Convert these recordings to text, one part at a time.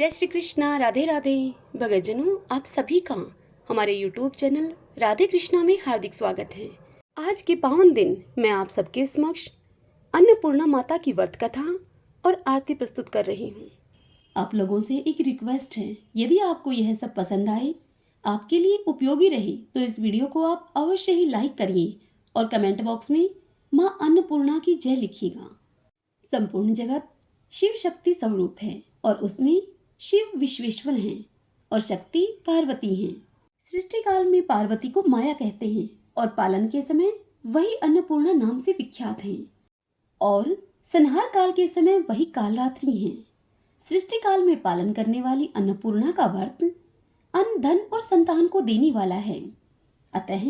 जय श्री कृष्णा, राधे राधे। भगतजनों, आप सभी का हमारे YouTube चैनल राधे कृष्णा में हार्दिक स्वागत है। आज के पावन दिन मैं आप सबके समक्ष अन्नपूर्णा माता की व्रत कथा और आरती प्रस्तुत कर रही हूँ। आप लोगों से एक रिक्वेस्ट है, यदि आपको यह सब पसंद आए, आपके लिए उपयोगी रहे, तो इस वीडियो को आप अवश्य ही लाइक करिए और कमेंट बॉक्स में माँ अन्नपूर्णा की जय लिखिएगा। संपूर्ण जगत शिव शक्ति स्वरूप है और उसमें शिव विश्वेश्वर हैं और शक्ति पार्वती हैं। सृष्टि काल में पार्वती को माया कहते हैं और पालन के समय वही अन्नपूर्णा नाम से विख्यात हैं और संहार काल के समय वही कालरात्रि हैं। सृष्टि काल में पालन करने वाली अन्नपूर्णा का व्रत अन्न, धन और संतान को देने वाला है। अतः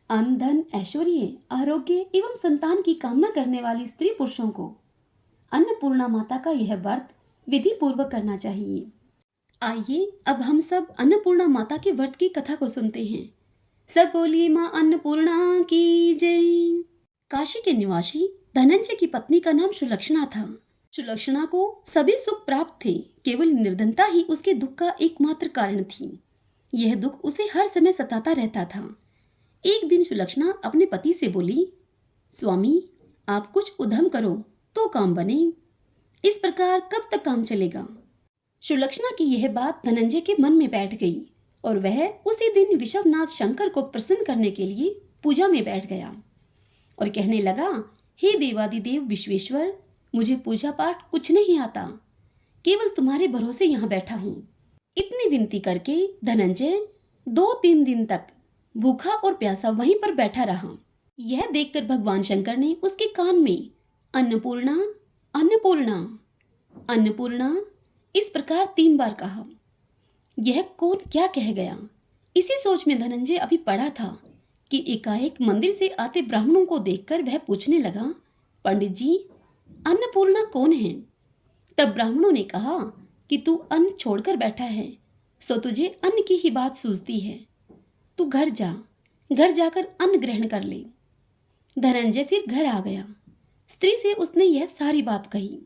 अन्न, धन, ऐश्वर्य, आरोग्य एवं संतान की कामना करने वाली स्त्री पुरुषों को अन्नपूर्णा माता का यह व्रत विधि पूर्वक करना चाहिए। आइए अब हम सब अन्नपूर्णा माता के व्रत की कथा को सुनते हैं। सब बोलिए माँ अन्नपूर्णा की जय। काशी के निवासी धनंजय की पत्नी का नाम सुलक्षणा था। सुलक्षणा को सभी सुख प्राप्त थे, केवल निर्धनता ही उसके दुख का एकमात्र कारण थी। यह दुख उसे हर समय सताता रहता था। एक दिन सुलक्षणा अपने पति से बोली, स्वामी, आप कुछ उद्यम करो तो काम बने, इस प्रकार कब तक काम चलेगा। सुलक्षणा की यह बात धनंजय के मन में बैठ गई और वह उसी दिन विश्वनाथ शंकर को प्रसन्न करने के लिए पूजा में बैठ गया और कहने लगा, हे देवादिदेव विश्वेश्वर, मुझे पूजा पाठ कुछ नहीं आता, केवल तुम्हारे भरोसे यहाँ बैठा हूँ। इतनी विनती करके धनंजय 2-3 दिन तक भूखा और प्यासा वहीं पर बैठा रहा। यह देखकर भगवान शंकर ने उसके कान में अन्नपूर्णा, अन्नपूर्णा, अन्नपूर्णा इस प्रकार 3 बार कहा। यह कौन क्या कह गया, इसी सोच में धनंजय अभी पड़ा था कि एकाएक मंदिर से आते ब्राह्मणों को देखकर वह पूछने लगा, पंडित जी, अन्नपूर्णा कौन है। तब ब्राह्मणों ने कहा कि तू अन्न छोड़कर बैठा है, सो तुझे अन्न की ही बात सूझती है। तू घर जा, घर जाकर अन्न ग्रहण कर ले। धनंजय फिर घर आ गया। स्त्री से उसने यह सारी बात कही।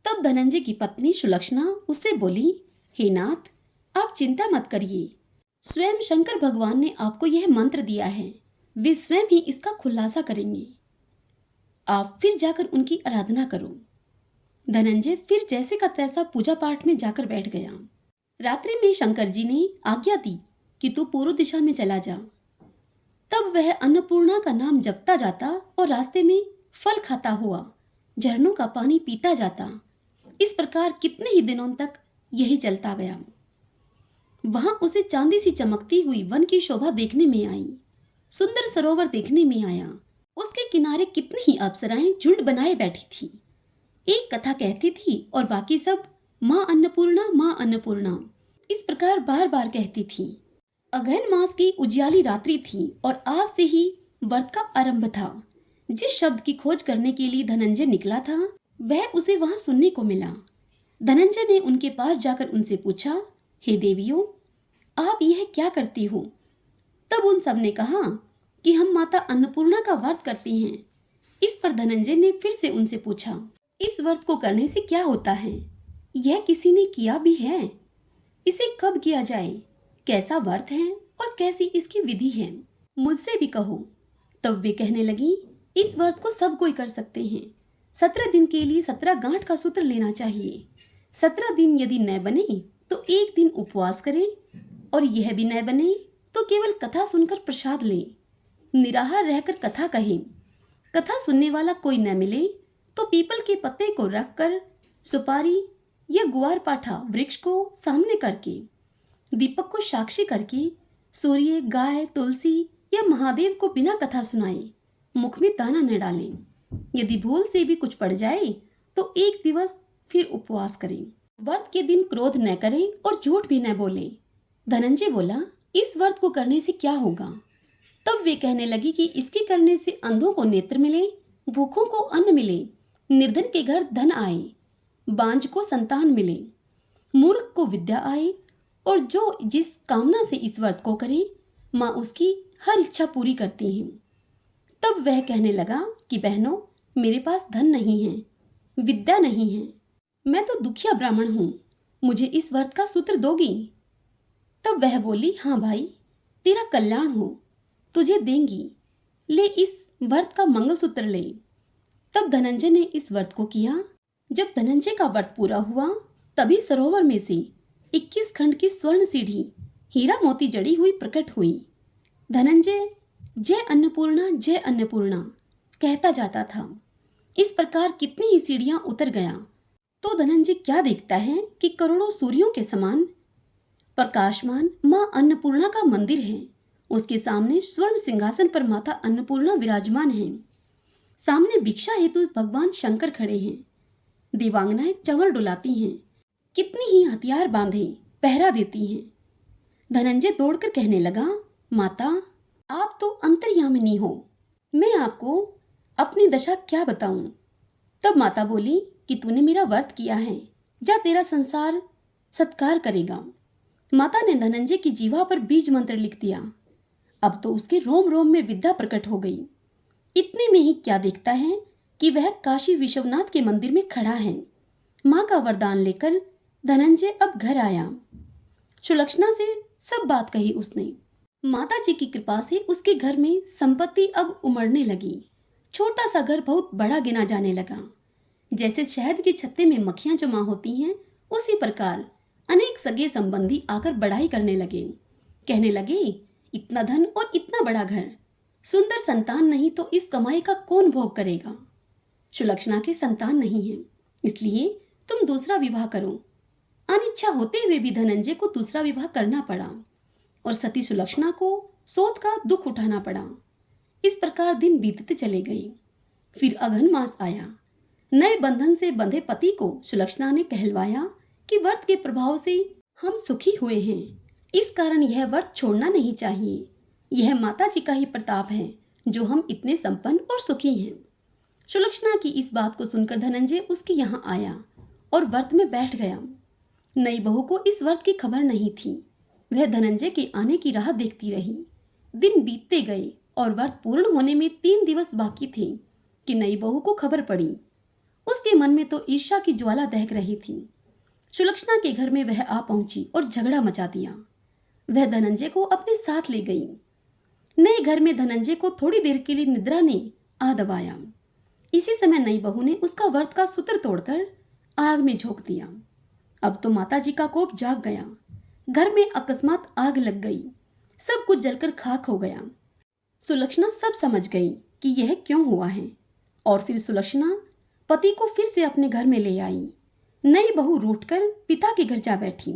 तब धनंजय की पत्नी सुलक्षणा उससे बोली, हे नाथ, आप चिंता मत करिए, स्वयं शंकर भगवान ने आपको यह मंत्र दिया है, वे स्वयं ही इसका खुलासा करेंगे, आप फिर जाकर उनकी आराधना करो। धनंजय फिर जैसे का तैसा पूजा पाठ में जाकर बैठ गया। रात्रि में शंकर जी ने आज्ञा दी कि तू पूर्व दिशा में चला जा। तब वह अन्नपूर्णा का नाम जपता जाता और रास्ते में फल खाता हुआ झरनों का पानी पीता जाता। इस प्रकार कितने ही दिनों तक यही चलता गया। वहां उसे चांदी सी चमकती हुई वन की शोभा देखने में आई, सुंदर सरोवर देखने में आया। उसके किनारे कितनी ही अप्सराएं झुंड बनाए बैठी थी। एक कथा कहती थी और बाकी सब माँ अन्नपूर्णा, माँ अन्नपूर्णा इस प्रकार बार बार कहती थी। अगहन मास की उजियाली रात्रि थी और आज से ही व्रत का आरंभ था। जिस शब्द की खोज करने के लिए धनंजय निकला था, वह उसे वहां सुनने को मिला। धनंजय ने उनके पास जाकर उनसे पूछा, हे देवियों, आप यह क्या करती हो। तब उन सब ने कहा कि हम माता अन्नपूर्णा का व्रत करती हैं। इस पर धनंजय ने फिर से उनसे पूछा, इस व्रत को करने से क्या होता है, यह किसी ने किया भी है, इसे कब किया जाए, कैसा व्रत है और कैसी इसकी विधि है, मुझसे भी कहो। तब वे कहने लगी, इस व्रत को सब कोई कर सकते हैं। 17 दिन के लिए 17 गांठ का सूत्र लेना चाहिए। 17 दिन यदि न बने तो एक दिन उपवास करें और यह भी न बने तो केवल कथा सुनकर प्रसाद लें। निराहार रहकर कथा कहें। कथा सुनने वाला कोई न मिले तो पीपल के पत्ते को रखकर सुपारी या गुआर पाठा वृक्ष को सामने करके, दीपक को साक्षी करके, सूर्य, गाय, तुलसी या महादेव को बिना कथा सुनाए मुख में दाना न डालें। यदि भूल से भी कुछ पड़ जाए तो एक दिवस फिर उपवास करें। व्रत के दिन क्रोध न करें और झूठ भी न बोलें। धनंजय बोला, इस व्रत को करने से क्या होगा। तब वे कहने लगी कि इसके करने से अंधों को नेत्र मिले, भूखों को अन्न मिले, निर्धन के घर धन आए, बांझ को संतान मिले, मूर्ख को विद्या आए और जो जिस कामना से इस व्रत को करे, माँ उसकी हर इच्छा पूरी करती हैं। तब वह कहने लगा कि बहनों, मेरे पास धन नहीं है, विद्या नहीं है, मैं तो दुखिया ब्राह्मण हूँ, मुझे इस व्रत का सूत्र दोगी? तब वह बोली, हाँ भाई, तेरा कल्याण हो, तुझे देंगी, ले इस व्रत का मंगलसूत्र ले। तब धनंजय ने इस व्रत को किया। जब धनंजय का व्रत पूरा हुआ तभी सरोवर में से 21 खंड की स्वर्ण सीढ़ी हीरा मोती जड़ी हुई प्रकट हुई। धनंजय जय अन्नपूर्णा कहता जाता था। इस प्रकार कितनी ही सीढ़ियां उतर गया तो धनंजय क्या देखता है कि करोड़ों सूर्यों के समान प्रकाशमान मां अन्नपूर्णा का मंदिर है। उसके सामने स्वर्ण सिंहासन पर माता अन्नपूर्णा विराजमान है। सामने भिक्षा हेतु भगवान शंकर खड़े हैं। देवांगनाएं चंवर डुलाती हैं। कितनी ही हथियार बांधे पहरा देती हैं। धनंजय दौड़कर कहने लगा, माता, आप तो अंतर्यामिनी हो, मैं आपको अपनी दशा क्या बताऊं। तब माता बोली कि तूने मेरा व्रत किया है, जा तेरा संसार सत्कार करेगा। माता ने धनंजय की जीवा पर बीज मंत्र लिख दिया। अब तो उसके रोम रोम में विद्या प्रकट हो गई। इतने में ही क्या देखता है कि वह काशी विश्वनाथ के मंदिर में खड़ा है। माँ का वरदान लेकर धनंजय अब घर आया। सुलक्षणा से सब बात कही उसने। माता जी की कृपा से उसके घर में संपत्ति अब उमड़ने लगी। छोटा सा घर बहुत बड़ा गिना जाने लगा। जैसे शहद के छत्ते में मक्खियां जमा होती हैं, उसी प्रकार अनेक सगे संबंधी आकर बड़ाई करने लगे। कहने लगे, इतना धन और इतना बड़ा घर, सुंदर संतान नहीं तो इस कमाई का कौन भोग करेगा। सुलक्षणा के संतान नहीं है, इसलिए तुम दूसरा विवाह करो। अनिच्छा होते हुए भी धनंजय को दूसरा विवाह करना पड़ा और सती सुलक्षणा को सोत का दुख उठाना पड़ा। इस प्रकार दिन बीतते चले गए। फिर अघन मास आया। नए बंधन से बंधे पति को सुलक्षणा ने कहलवाया कि व्रत के प्रभाव से हम सुखी हुए हैं, इस कारण यह व्रत छोड़ना नहीं चाहिए। यह माता जी का ही प्रताप है जो हम इतने संपन्न और सुखी हैं। सुलक्षणा की इस बात को सुनकर धनंजय उसके यहाँ आया और व्रत में बैठ गया। नई बहू को इस व्रत की खबर नहीं थी। वह धनंजय के आने की राह देखती रही। दिन बीतते गए और व्रत पूर्ण होने में 3 दिवस बाकी थे कि नई बहू को खबर पड़ी। उसके मन में तो ईर्ष्या की ज्वाला दहक रही थी। सुलक्षणा के घर में वह आ पहुंची और झगड़ा मचा दिया। वह धनंजय को अपने साथ ले गई। नए घर में धनंजय को थोड़ी देर के लिए निद्रा ने आ दबाया। इसी समय नई बहू ने उसका व्रत का सूत्र तोड़कर आग में झोंक दिया। अब तो माता जी का कोप जाग गया। घर में अकस्मात आग लग गई। सब कुछ जलकर खाक हो गया। सुलक्षणा सब समझ गई कि यह क्यों हुआ है और फिर सुलक्षणा पति को फिर से अपने घर में ले आई। नई बहू रूठकर पिता के घर जा बैठी।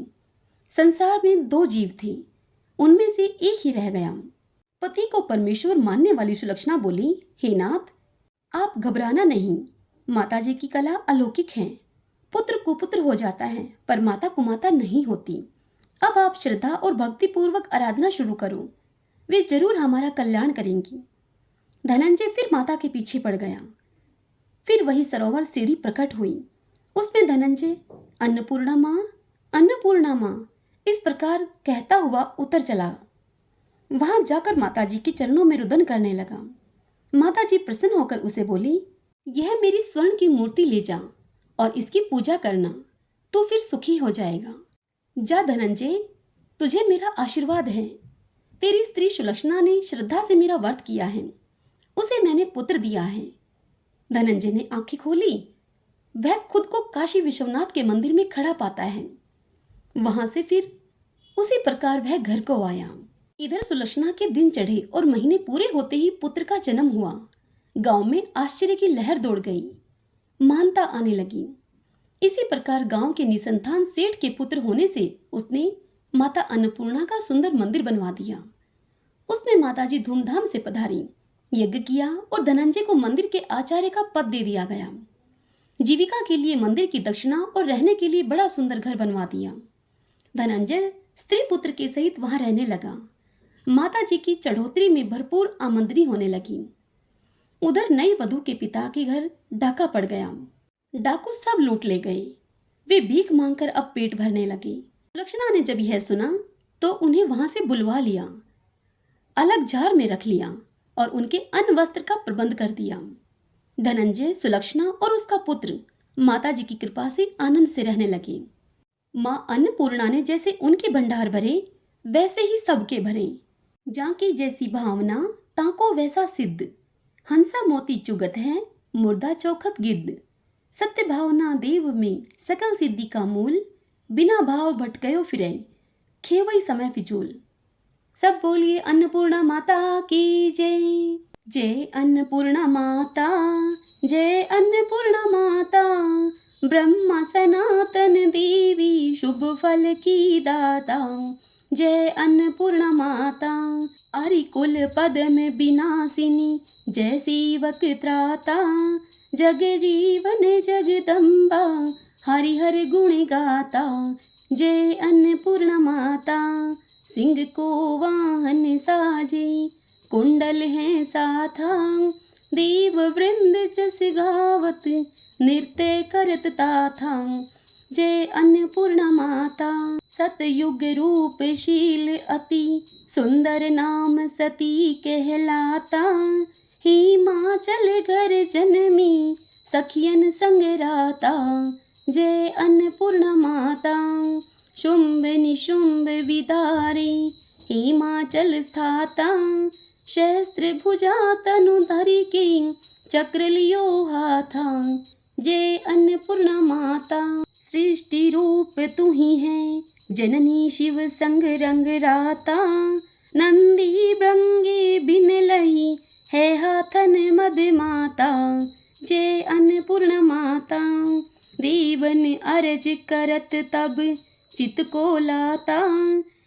संसार में 2 जीव थे, उनमें से एक ही रह गया। पति को परमेश्वर मानने वाली सुलक्षणा बोली, हे नाथ, आप घबराना नहीं, माता जी की कला अलौकिक है। पुत्र कुपुत्र हो जाता है पर माता कुमाता नहीं होती। अब आप श्रद्धा और भक्ति पूर्वक आराधना शुरू करो, वे जरूर हमारा कल्याण करेंगी। धनंजय फिर माता के पीछे पड़ गया। फिर वही सरोवर सीढ़ी प्रकट हुई। उसमें धनंजय अन्नपूर्णा माँ इस प्रकार कहता हुआ उतर चला। वहां जाकर माता जी के चरणों में रुदन करने लगा। माता जी प्रसन्न होकर उसे बोली, यह मेरी स्वर्ण की मूर्ति ले जा और इसकी पूजा करना, तो फिर सुखी हो जाएगा। जा धनंजय, तुझे मेरा आशीर्वाद है। तेरी स्त्री सुलक्षणा ने श्रद्धा से मेरा व्रत किया है, उसे मैंने पुत्र दिया है। धनंजय ने आंखें खोली। वह खुद को काशी विश्वनाथ के मंदिर में खड़ा पाता है। वहां से फिर उसी प्रकार वह घर को आया। इधर सुलक्षणा के दिन चढ़े और महीने पूरे होते ही पुत्र का जन्म हुआ। गांव में आश्चर्य की लहर दौड़ गई। मानता आने लगी। इसी प्रकार गांव के निसंतान सेठ के पुत्र होने से उसने माता अन्नपूर्णा का सुंदर मंदिर बनवा दिया। उसमें माताजी धूमधाम से पधारी, यज्ञ किया और धनंजय को मंदिर के आचार्य का पद दे दिया गया। जीविका के लिए मंदिर की दक्षिणा और रहने के लिए बड़ा सुंदर घर बनवा दिया। धनंजय स्त्री पुत्र के सहित वहां रहने लगा। माता जी की चढ़ोतरी में भरपूर आमंत्रित होने लगी। उधर नई वधू के पिता के घर डाका पड़ गया। डाकू सब लूट ले गए। वे भीख मांगकर अब पेट भरने लगे। सुलक्षणा ने जब यह सुना तो उन्हें वहां से बुलवा लिया, अलग जार में रख लिया और उनके अन्न वस्त्र का प्रबंध कर दिया। धनंजय, सुलक्षणा और उसका पुत्र माता जी की कृपा से आनंद से रहने लगे। माँ अन्नपूर्णा ने जैसे उनके भंडार भरे वैसे ही सबके भरे। जाकी जैसी भावना ताको वैसा सिद्ध, हंसा मोती चुगत है मुर्दा चौखट गिद्ध। सत्य भावना देव में सकल सिद्धि का मूल, बिना भाव भटकयो फिरे खेवई समय फिजूल। सब बोलिए अन्नपूर्णा माता की जय। जय अन्नपूर्णा माता, जय अन्नपूर्णा माता। ब्रह्मा सनातन देवी शुभ फल की दाता। जय अन्नपूर्णा माता। आर्य कुल पद्म विनाशिनी, जय सेवक त्राता। जग जीवन जगदम्बा, हरिहर गुण गाता। जय अन्नपूर्णा माता। सिंह को वाहन साजे, कुंडल है साथा। देव वृंद जस गावत, नृत्य करत ताथा। जय अन्नपूर्णा माता। सतयुग रूप शील अति, सुंदर नाम सती कहलाता। हिमाचल घर जन्मी, सखियन संग राता। जय अन्नपूर्णा माता। शुंभ निशुंभ विदारे, हिमाचल स्थाता। शस्त्र भुजा तनु धरि के, चक्र लियो हाथा। जय अन्नपूर्णा माता। सृष्टि रूप तू ही है, जननी शिव संग रंग राता। नंदी भृंगी बिन लही, है हाथन मद माता। जय अन्नपूर्णा माता। देवन अर्ज करत तब, चित को लाता।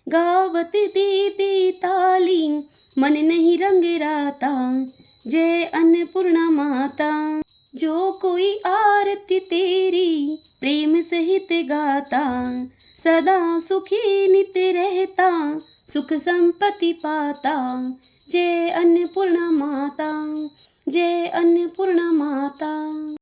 गावत दे दे ताली, मन नहीं रंग राता। जय अन्नपूर्णा माता। जो कोई आरती तेरी, प्रेम सहित गाता। सदा सुखी नित रहता, सुख संपत्ति पाता। जय अन्नपूर्णा माता, जय अन्नपूर्णा माता।